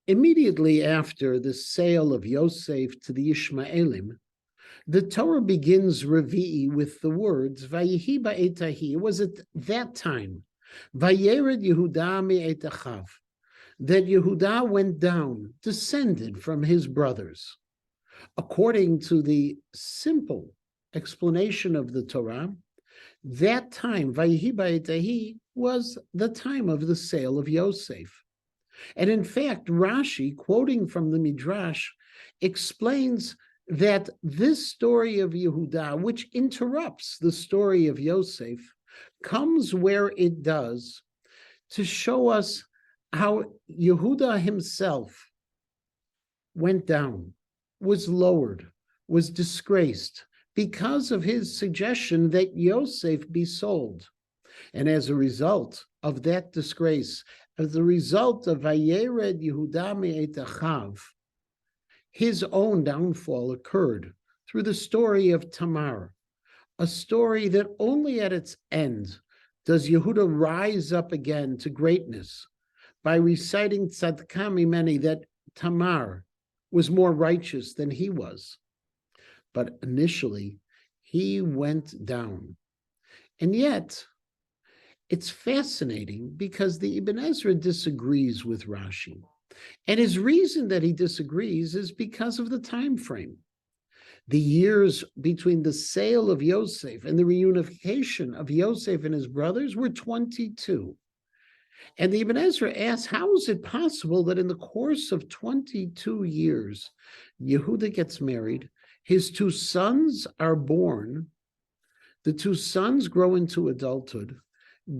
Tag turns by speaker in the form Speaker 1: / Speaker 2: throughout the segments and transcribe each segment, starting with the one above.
Speaker 1: Immediately after the sale of Yosef to the Ishmaelim, the Torah begins Revi'i with the words, Vayihi ba'etahi. It was at that time, Vayered Yehuda mi'etachav, that Yehuda went down, descended from his brothers. According to the simple explanation of the Torah, that time, Vayihi ba'etahi, was the time of the sale of Yosef. And in fact, Rashi, quoting from the Midrash, explains that this story of Yehuda, which interrupts the story of Yosef, comes where it does to show us how Yehuda himself went down, was lowered, was disgraced because of his suggestion that Yosef be sold. And as a result of that disgrace, as a result of Vayered Yehuda mi'etachav, his own downfall occurred through the story of Tamar, a story that only at its end does Yehuda rise up again to greatness by reciting Tzadka Mimeni, that Tamar was more righteous than he was. But initially, he went down. And yet, it's fascinating because the Ibn Ezra disagrees with Rashi. And his reason that he disagrees is because of the time frame. The years between the sale of Yosef and the reunification of Yosef and his brothers were 22. And the Ibn Ezra asks, how is it possible that in the course of 22 years, Yehuda gets married, his two sons are born, the two sons grow into adulthood,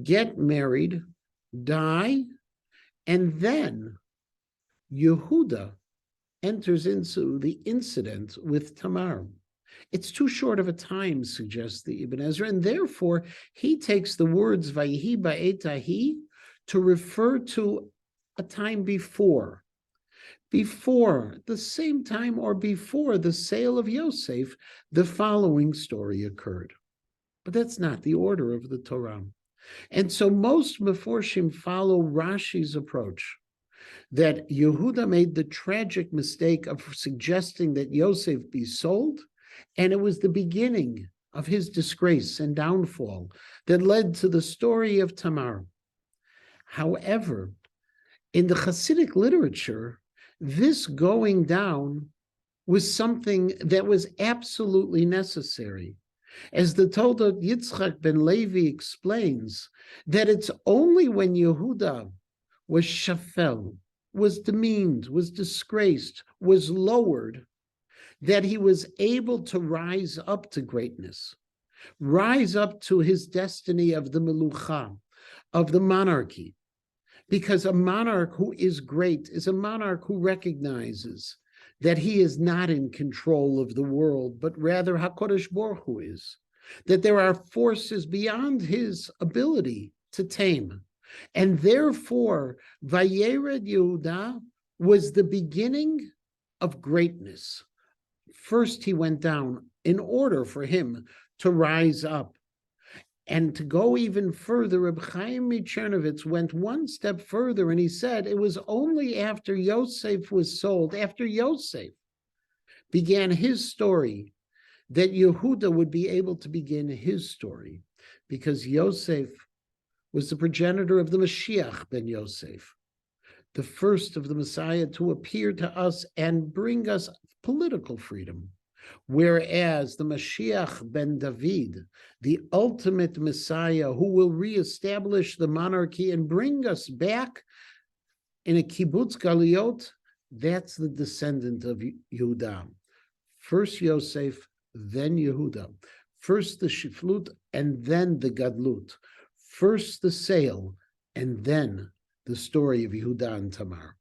Speaker 1: get married, die, and then Yehuda enters into the incident with Tamar. It's too short of a time, suggests the Ibn Ezra, and therefore he takes the words Vayihi ba'etahi to refer to a time before the same time or before the sale of Yosef, the following story occurred. But that's not the order of the Torah. And so most Meforshim follow Rashi's approach, that Yehuda made the tragic mistake of suggesting that Yosef be sold, and it was the beginning of his disgrace and downfall that led to the story of Tamar. However, in the Hasidic literature, this going down was something that was absolutely necessary. As the Toldot Yitzchak ben Levi explains, that it's only when Yehuda was shafel, was demeaned, was disgraced, was lowered, that he was able to rise up to greatness, rise up to his destiny of the melucha, of the monarchy. Because a monarch who is great is a monarch who recognizes that he is not in control of the world, but rather HaKadosh Baruch Hu is, that there are forces beyond his ability to tame. And therefore, Vayered Yehuda was the beginning of greatness. First, he went down in order for him to rise up. And to go even further, Reb Chaim Michernovitz went one step further, and he said it was only after Yosef was sold, after Yosef began his story, that Yehuda would be able to begin his story, because Yosef was the progenitor of the Mashiach ben Yosef, the first of the Messiah to appear to us and bring us political freedom. Whereas the Mashiach ben David, the ultimate Messiah who will reestablish the monarchy and bring us back in a kibbutz galuyot, that's the descendant of Yehuda. First Yosef, then Yehuda. First the shiflut, and then the gadlut. First the sale, and then the story of Yehuda and Tamar.